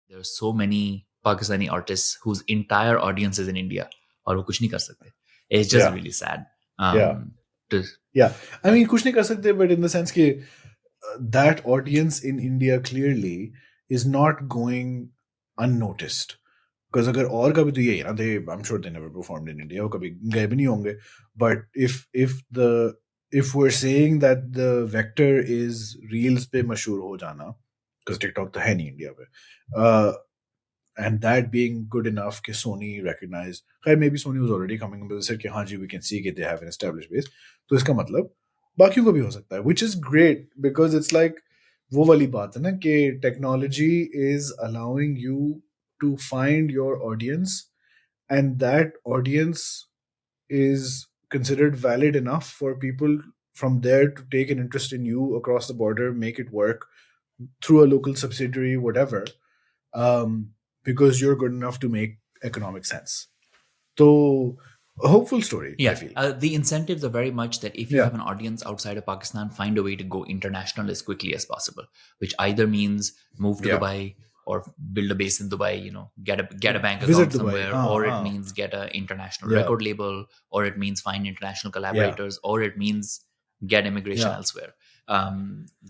There are so many Pakistani artists whose entire audience is in India और वो कुछ नहीं कर सकते. It's just Yeah. really sad. Yeah. I mean, कुछ नहीं कर सकते, but in the sense कि that audience in India clearly is not going unnoticed. Because अगर और कभी तो यही है ना, I'm sure they never performed in India, वो कभी गए भी नहीं होंगे. But if we're saying that the vector is reels पे मशहूर हो जाना, because TikTok तो है नहीं इंडिया पे, and that being good enough कि Sony recognized, maybe Sony was already coming up with said कि हाँ जी, we can see कि they have an established base, तो इसका मतलब बाकियों को भी हो सकता है, which is great because it's like वो वाली बात है ना कि technology is allowing you to find your audience, and that audience is considered valid enough for people from there to take an interest in you across the border, make it work through a local subsidiary, whatever, because you're good enough to make economic sense. So, a hopeful story, I Yeah, feel. the incentives are very much that if you have an audience outside of Pakistan, find a way to go international as quickly as possible, which either means move to Dubai or build a base in Dubai, get a bank Visit account Dubai. somewhere, or it means get an international record label, or it means find international collaborators, or it means get immigration elsewhere.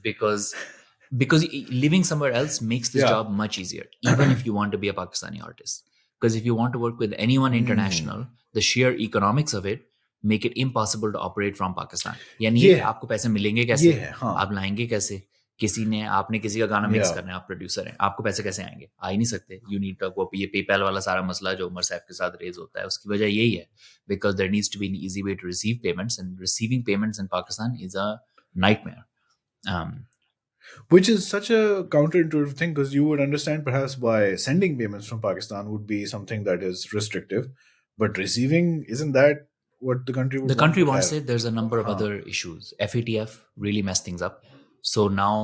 Because living somewhere else makes this job much easier, even if you want to be a Pakistani artist. Because if you want to work with anyone international, the sheer economics of it make it impossible to operate from Pakistan. यानी कि आपको पैसे मिलेंगे कैसे, आप लाएंगे कैसे, आपने किसी का गाना मिक्स करना है, आप प्रोड्यूसर हैं, आपको पैसे कैसे आएंगे, आ ही नहीं सकते. यू नीड टू, ये पेपैल वाला सारा मसला जो उमर सैफ के साथ रेज होता है, उसकी वजह यही है, because there needs to be an easy way to receive payments, and receiving payments in Pakistan is a nightmare. Which is such a counterintuitive thing, because you would understand perhaps why sending payments from Pakistan would be something that is restrictive, but receiving, isn't that what the country would The country wants it. There's a number of other issues. FATF really messed things up. So now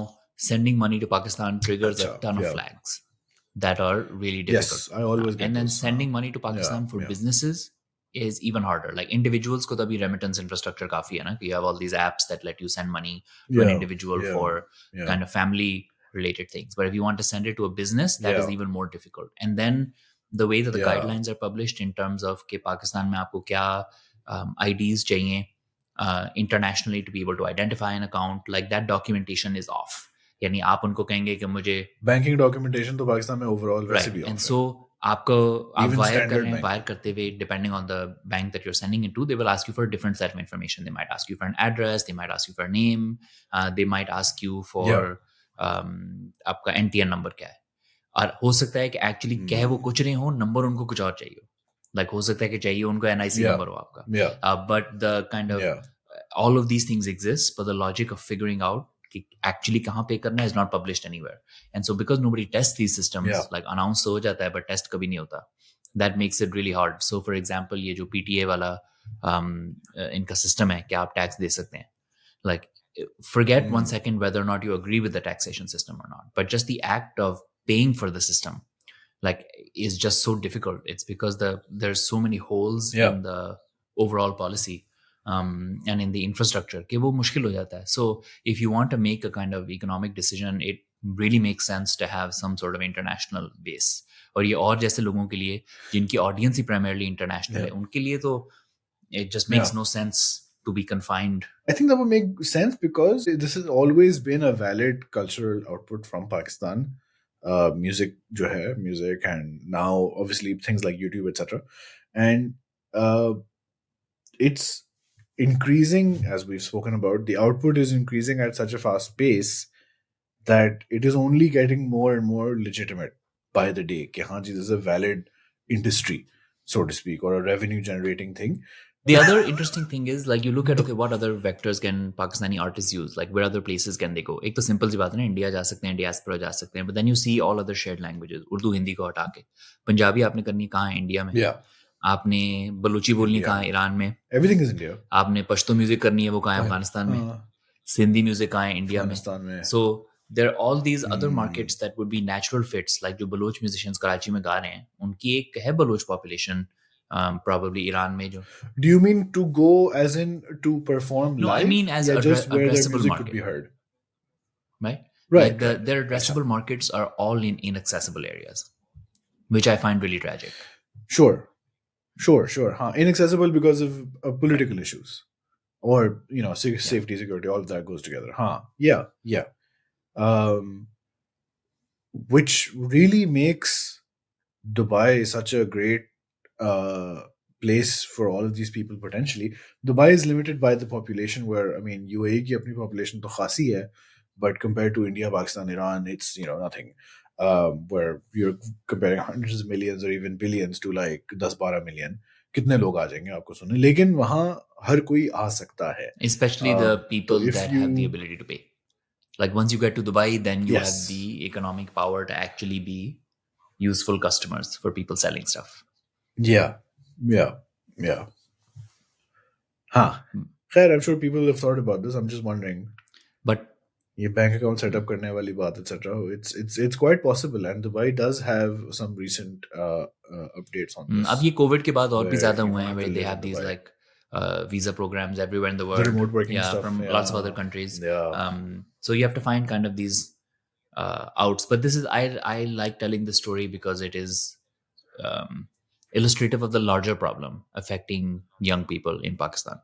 sending money to Pakistan triggers a ton of flags that are really difficult. Yes, I always get and then those. Sending money to Pakistan for businesses is even harder. Like individuals ko tabhi remittance infrastructure kafi hai na, you have all these apps that let you send money to an individual for kind of family related things. But if you want to send it to a business, that is even more difficult. And then the way that the guidelines are published in terms of ke Pakistan mein aapko kya IDs chahiye internationally to be able to identify an account, like that documentation is off. यानी आप उनको कहेंगे कि मुझे banking documentation तो पाकिस्तान में overall वैसे भी एंड सो आपको आप वायर कर रहे हैं, वायर करते हुए depending on the bank that you are sending into, they will ask you for different set of information. They might ask you for an address, they might ask you for name, they might ask you for आपका NTN number क्या है, और हो सकता है कि actually कह वो कुछ रहे हो, नंबर उनको कुछ और चाहिए हो. लाइक हो सकता है कि चाहिए उनको एनआईसी नंबर हो आपका, but the kind of all of these things exist, but the logic of figuring out कि actually कहाँ पे करना is not published anywhere. And so because nobody tests these systems, like announce तो हो जाता है but test कभी नहीं होता, that makes it really hard. So for example ये जो PTA वाला इनका system है कि आप tax दे सकते हैं, like forget 1 second whether or not you agree with the taxation system or not, but just the act of paying for the system like is just so difficult. It's because there's so many holes in the overall policy and in the infrastructure कि वो मुश्किल हो जाता है. So if you want to make a kind of economic decision, it really makes sense to have some sort of international base. और ये और जैसे लोगों के लिए जिनकी audience ही primarily international है, उनके लिए तो it just makes no sense to be confined. I think that would make sense because this has always been a valid cultural output from Pakistan. Music जो है, music, and now obviously things like YouTube, etc. And it's increasing, as we've spoken about. The output is increasing at such a fast pace that it is only getting more and more legitimate by the day. Ki, haan ji, this is a valid industry, so to speak, or a revenue generating thing. The other interesting thing is, like, you look at, okay, what other vectors can Pakistani artists use? Like, where other places can they go? एक तो simple सी बात है ना, India जा सकते हैं, diaspora जा सकते हैं, but then you see all other shared languages. Urdu Hindi को हटा के पंजाबी आपने करनी कहाँ है? इंडिया में. आपने बलूची बोलनी कहाँ है? ईरान में. Everything is India. आपने पश्तो म्यूजिक करनी है, वो कहाँ है? अफगानिस्तान में. सिंधी म्यूजिक कहाँ है? इंडिया में. So there are all these other markets that would be natural fits, like जो बलोच musicians कराची में गा रहे हैं, उनकी एक है बलोच population. Probably Iran में जो. Do you mean to go as in to perform live? No, I mean as just where their music market could be heard. Right? Like their addressable markets are all in inaccessible areas, which I find really tragic. Sure. Inaccessible because of political issues, or safety, security, all of that goes together. Yeah. Which really makes Dubai such a great uh, place for all of these people potentially. Dubai is limited by the population, where UAE की अपनी population तो खासी है, but compared to India, Pakistan, Iran, it's nothing. Where you're comparing hundreds of millions or even billions to like 10-12 million. कितने लोग आ जाएंगे आपको सुनने, लेकिन वहाँ हर कोई आ सकता है. Especially the people that have the ability to pay. Like once you get to Dubai, then you have the economic power to actually be useful customers for people selling stuff. Yeah. Khair, I'm sure people have thought about this. I'm just wondering. But ये bank account setup करने वाली बात, etc. It's quite possible, and Dubai does have some recent updates on this. अब ये COVID के बाद और भी ज़्यादा हुए हैं, where they have these like visa programs everywhere in the world. The remote working stuff. From lots of other countries. So you have to find kind of these outs. But this is I like telling the story because it is illustrative of the larger problem affecting young people in Pakistan.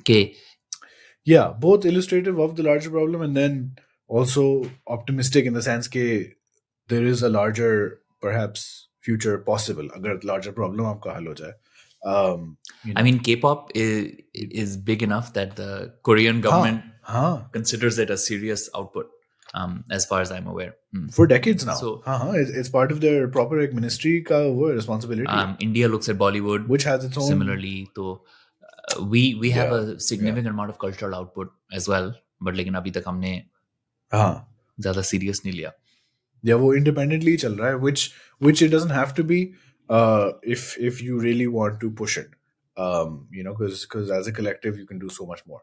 Okay. Yeah, both illustrative of the larger problem and then also optimistic in the sense that there is a larger, perhaps, future possible. Agar larger problem aapka hal ho jaye. I mean, K-pop is big enough that the Korean government considers it a serious output, as far as I'm aware. For decades now. So it's part of their proper ministry ka responsibility. India looks at Bollywood, which has its own. Similarly, so we have a significant amount of cultural output as well, but लेकिन अभी तक हमने ज़्यादा serious नहीं लिया. Yeah, वो independently चल रहा है, which it doesn't have to be if you really want to push it, because as a collective you can do so much more.